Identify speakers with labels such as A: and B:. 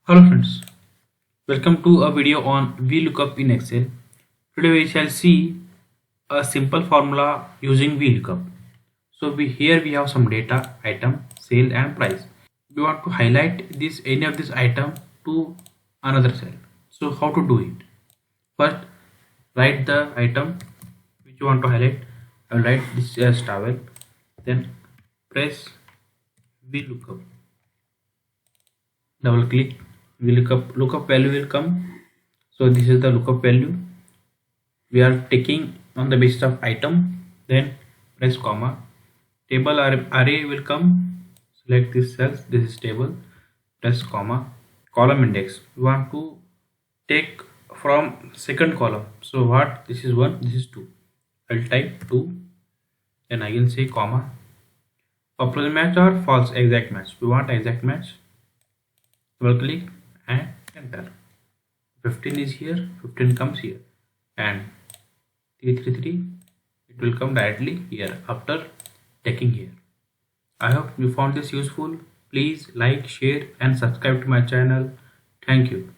A: Hello friends, welcome to a video on VLOOKUP in Excel. Today we shall see a simple formula using VLOOKUP. So here we have some data, item, sale and price. We want to highlight any of this item to another cell. So how to do it? First write the item which you want to highlight. I will write this as towel. Then press VLOOKUP. Double click, lookup value will come. So this is the lookup value we are taking on the basis of item. Then press comma, table array will come. Select this cells, this is table, press comma, column index we want to take from second column. So what, this is 1, this is 2, I'll type 2. Then I will say comma, approximate match or false exact match, we want exact match. Double click and enter. 15 is here, 15 comes here, and 333 it will come directly here after taking here. I hope you found this useful. Please like, share and subscribe to my channel. Thank you.